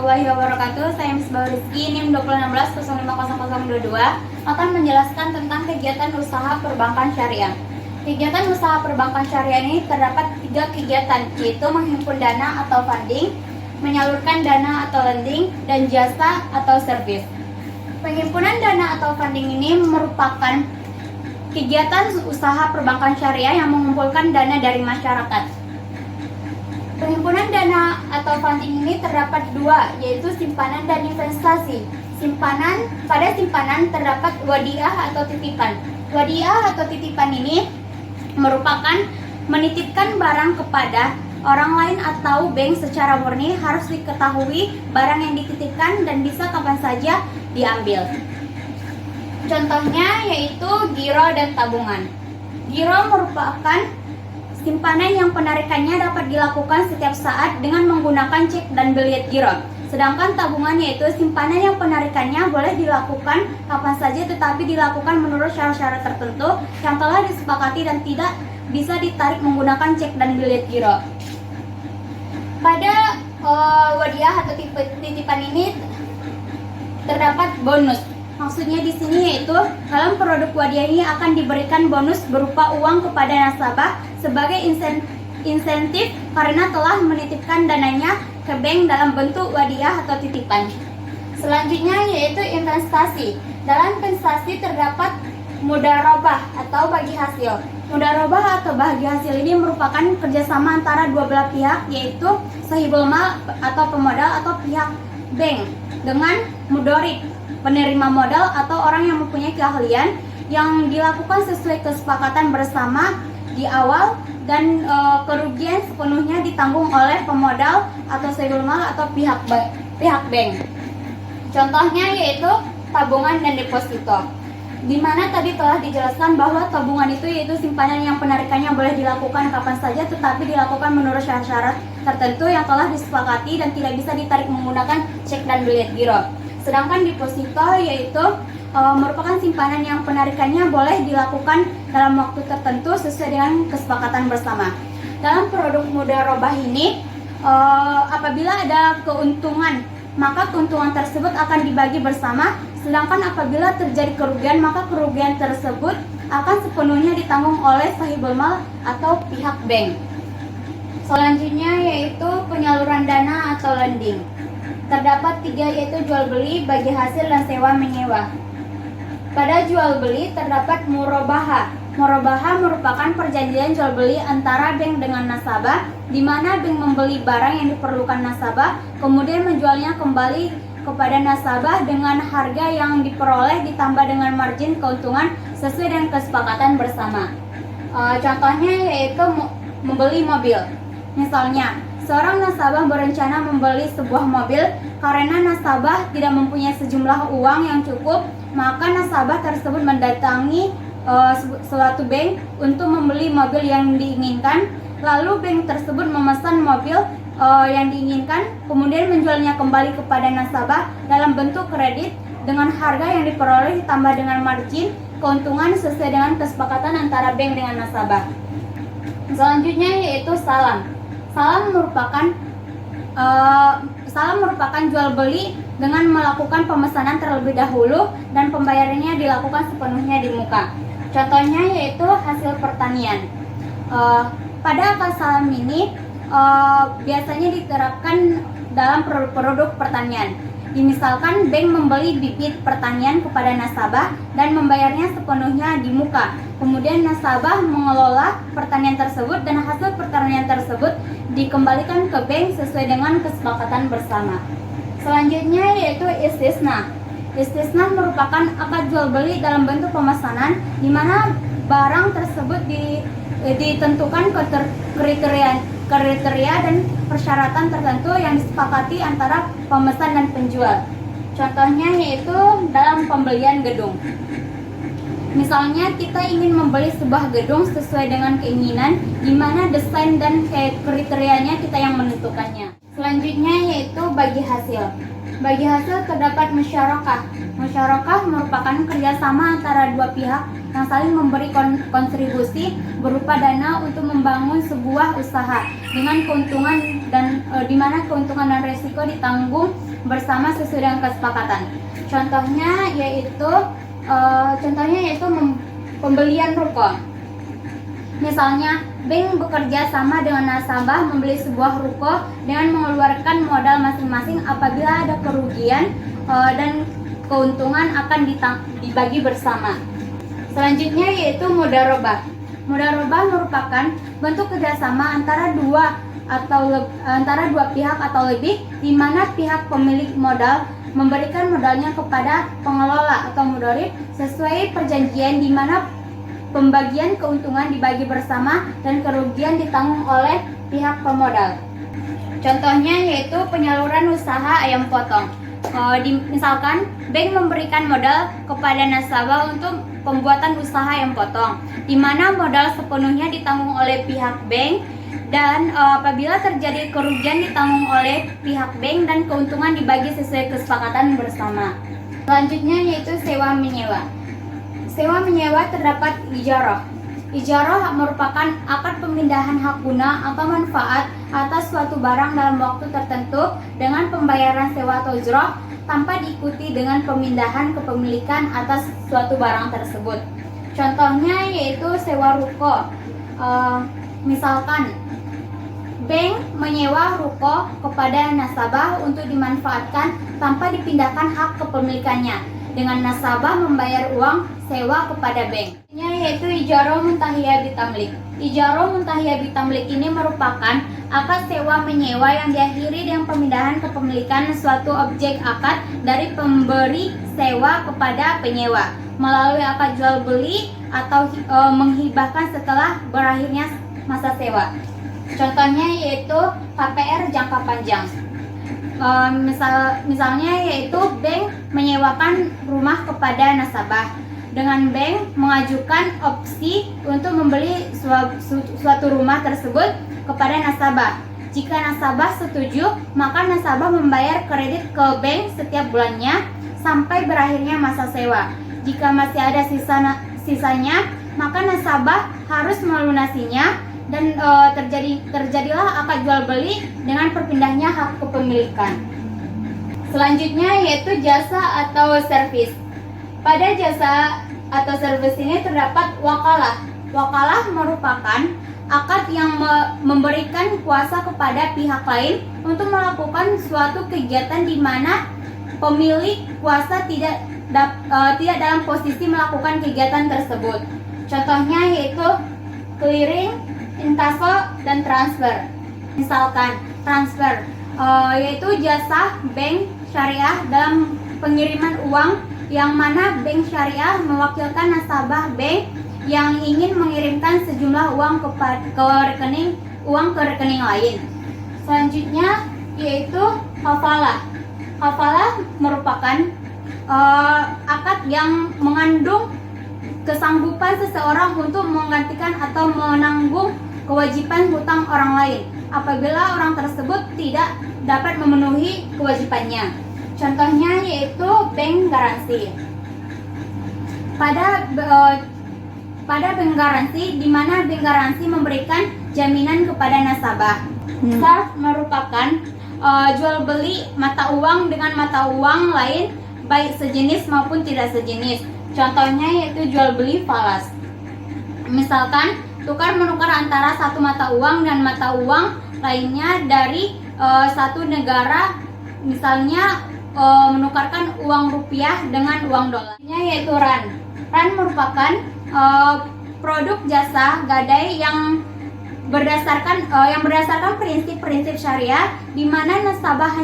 warahmatullahi wabarakatuh. Saya Misbah Rizky, NIM 2016-050022 akan menjelaskan tentang kegiatan usaha perbankan syariah. Kegiatan usaha perbankan syariah ini terdapat 3 kegiatan, yaitu menghimpun dana atau funding, menyalurkan dana atau lending, dan jasa atau servis. Penghimpunan dana atau funding ini merupakan kegiatan usaha perbankan syariah yang mengumpulkan dana dari masyarakat. Penghimpunan dana atau funding ini terdapat 2, yaitu simpanan dan investasi. Pada simpanan terdapat wadiah atau titipan. Wadiah atau titipan ini merupakan menitipkan barang kepada orang lain atau bank secara murni. Harus diketahui barang yang dititipkan dan bisa kapan saja diambil. Contohnya yaitu giro dan tabungan. Giro merupakan simpanan yang penarikannya dapat dilakukan setiap saat dengan menggunakan cek dan bilet giro. Sedangkan tabungan yaitu simpanan yang penarikannya boleh dilakukan kapan saja tetapi dilakukan menurut syarat-syarat tertentu yang telah disepakati dan tidak bisa ditarik menggunakan cek dan bilet giro. Pada wadiah atau titipan ini terdapat bonus. Maksudnya di sini yaitu dalam produk wadiah ini akan diberikan bonus berupa uang kepada nasabah sebagai insentif karena telah menitipkan dananya ke bank dalam bentuk wadiah atau titipan. Selanjutnya yaitu investasi. Dalam investasi terdapat mudharabah atau bagi hasil. Mudharabah atau bagi hasil ini merupakan kerjasama antara dua belah pihak, yaitu sahibul mal atau pemodal atau pihak bank dengan mudorib, penerima modal atau orang yang mempunyai keahlian, yang dilakukan sesuai kesepakatan bersama di awal dan kerugian sepenuhnya ditanggung oleh pemodal atau sahibul mal atau pihak bank. Contohnya yaitu tabungan dan deposito, di mana tadi telah dijelaskan bahwa tabungan itu yaitu simpanan yang penarikannya boleh dilakukan kapan saja tetapi dilakukan menurut syarat-syarat tertentu yang telah disepakati dan tidak bisa ditarik menggunakan cek dan bilet giro. Sedangkan deposito yaitu merupakan simpanan yang penarikannya boleh dilakukan dalam waktu tertentu sesuai dengan kesepakatan bersama. Dalam produk mudharabah ini, apabila ada keuntungan, maka keuntungan tersebut akan dibagi bersama. Sedangkan apabila terjadi kerugian, maka kerugian tersebut akan sepenuhnya ditanggung oleh sahibul mal atau pihak bank. Selanjutnya yaitu penyaluran dana atau lending. Terdapat 3, yaitu jual beli, bagi hasil, dan sewa menyewa. Pada jual beli terdapat murabaha. Murabaha merupakan perjanjian jual beli antara bank dengan nasabah, di mana bank membeli barang yang diperlukan nasabah, kemudian menjualnya kembali kepada nasabah dengan harga yang diperoleh ditambah dengan margin keuntungan sesuai dengan kesepakatan bersama. Contohnya yaitu membeli mobil. Misalnya, seorang nasabah berencana membeli sebuah mobil. Karena nasabah tidak mempunyai sejumlah uang yang cukup, maka nasabah tersebut mendatangi suatu bank untuk membeli mobil yang diinginkan. Lalu bank tersebut memesan mobil yang diinginkan, kemudian menjualnya kembali kepada nasabah dalam bentuk kredit dengan harga yang diperoleh ditambah dengan margin keuntungan sesuai dengan kesepakatan antara bank dengan nasabah. Selanjutnya yaitu salam. Salam merupakan jual beli dengan melakukan pemesanan terlebih dahulu dan pembayarannya dilakukan sepenuhnya di muka. Contohnya yaitu hasil pertanian. Pada akad salam ini biasanya diterapkan dalam produk-produk pertanian. Misalkan bank membeli bibit pertanian kepada nasabah dan membayarnya sepenuhnya di muka. Kemudian nasabah mengelola pertanian tersebut dan hasil pertanian tersebut dikembalikan ke bank sesuai dengan kesepakatan bersama. Selanjutnya yaitu istisna. Istisna merupakan akad jual beli dalam bentuk pemesanan, di mana barang tersebut ditentukan kriteria dan persyaratan tertentu yang disepakati antara pemesan dan penjual. Contohnya yaitu dalam pembelian gedung. Misalnya kita ingin membeli sebuah gedung sesuai dengan keinginan, di mana desain dan kriterianya kita yang menentukannya. Selanjutnya yaitu bagi hasil. Bagi hasil terdapat musyarakah. Musyarakah merupakan kerjasama antara dua pihak yang saling memberi kontribusi berupa dana untuk membangun sebuah usaha dengan keuntungan dan di mana keuntungan dan resiko ditanggung bersama sesuai dengan kesepakatan. Contohnya yaitu pembelian ruko. Misalnya, bank bekerja sama dengan nasabah membeli sebuah ruko dengan mengeluarkan modal masing-masing. Apabila ada kerugian dan keuntungan akan dibagi bersama. Selanjutnya yaitu mudharabah. Mudharabah merupakan bentuk kerjasama antara dua pihak atau lebih, di mana pihak pemilik modal memberikan modalnya kepada pengelola atau mudharib sesuai perjanjian, di mana pembagian keuntungan dibagi bersama dan kerugian ditanggung oleh pihak pemodal. Contohnya yaitu penyaluran usaha ayam potong. Misalkan bank memberikan modal kepada nasabah untuk pembuatan usaha ayam potong, di mana modal sepenuhnya ditanggung oleh pihak bank, dan apabila terjadi kerugian ditanggung oleh pihak bank dan keuntungan dibagi sesuai kesepakatan bersama. Selanjutnya yaitu sewa menyewa. Sewa menyewa terdapat ijarah. Ijarah merupakan akad pemindahan hak guna atau manfaat atas suatu barang dalam waktu tertentu dengan pembayaran sewa atau ujrah tanpa diikuti dengan pemindahan kepemilikan atas suatu barang tersebut. Contohnya yaitu sewa ruko. Misalkan bank menyewa ruko kepada nasabah untuk dimanfaatkan tanpa dipindahkan hak kepemilikannya, dengan nasabah membayar uang sewa kepada bank. Yaitu ijarah muntahiyah bitamlik. Ijarah muntahiyah bitamlik ini merupakan akad sewa menyewa yang diakhiri dengan pemindahan kepemilikan suatu objek akad dari pemberi sewa kepada penyewa melalui akad jual beli atau menghibahkan setelah berakhirnya masa sewa. Contohnya yaitu KPR jangka panjang. Misalnya yaitu bank menyewakan rumah kepada nasabah, dengan bank mengajukan opsi untuk membeli suatu rumah tersebut kepada nasabah. Jika nasabah setuju, maka nasabah membayar kredit ke bank setiap bulannya sampai berakhirnya masa sewa. Jika masih ada sisanya, maka nasabah harus melunasinya, dan terjadilah akad jual beli dengan perpindahnya hak kepemilikan. Selanjutnya yaitu jasa atau servis. Pada jasa atau servis ini terdapat wakalah. Wakalah merupakan akad yang memberikan kuasa kepada pihak lain untuk melakukan suatu kegiatan di mana pemilik kuasa tidak dalam posisi melakukan kegiatan tersebut. Contohnya yaitu clearing, inkaso, dan transfer. Misalkan transfer yaitu jasa bank syariah dalam pengiriman uang, yang mana bank syariah mewakilkan nasabah bank yang ingin mengirimkan sejumlah uang ke rekening lain. Selanjutnya yaitu hafalah. Hafalah merupakan akad yang mengandung kesanggupan seseorang untuk menggantikan atau menanggung kewajiban hutang orang lain apabila orang tersebut tidak dapat memenuhi kewajibannya. Contohnya yaitu bank garansi. Pada bank garansi, di mana bank garansi memberikan jaminan kepada nasabah. Sarf merupakan jual beli mata uang dengan mata uang lain, baik sejenis maupun tidak sejenis. Contohnya yaitu jual beli falas. Misalkan tukar menukar antara satu mata uang dan mata uang lainnya dari satu negara, misalnya menukarkan uang rupiah dengan uang dolar. Yaitu RAN. RAN merupakan produk jasa gadai yang berdasarkan prinsip-prinsip syariah, di mana nasabah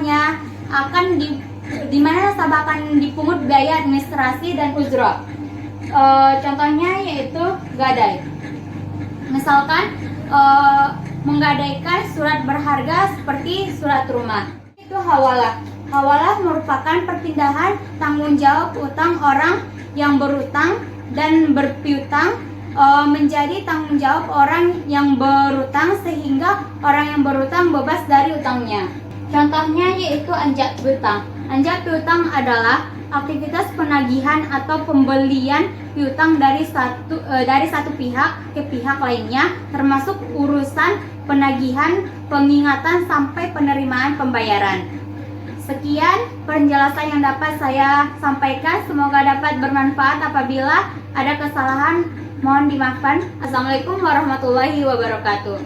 akan dipungut biaya administrasi dan ujrah. Contohnya yaitu gadai. Misalkan menggadaikan surat berharga seperti surat rumah. Itu hawalah. Hawalah merupakan perpindahan tanggung jawab utang orang yang berutang dan berpiutang menjadi tanggung jawab orang yang berutang, sehingga orang yang berutang bebas dari utangnya. Contohnya yaitu anjak piutang. Anjak piutang adalah aktivitas penagihan atau pembelian piutang dari satu pihak ke pihak lainnya, termasuk urusan penagihan, pengingatan, sampai penerimaan pembayaran. Sekian penjelasan yang dapat saya sampaikan. Semoga dapat bermanfaat. Apabila ada kesalahan, mohon dimaafkan. Assalamualaikum warahmatullahi wabarakatuh.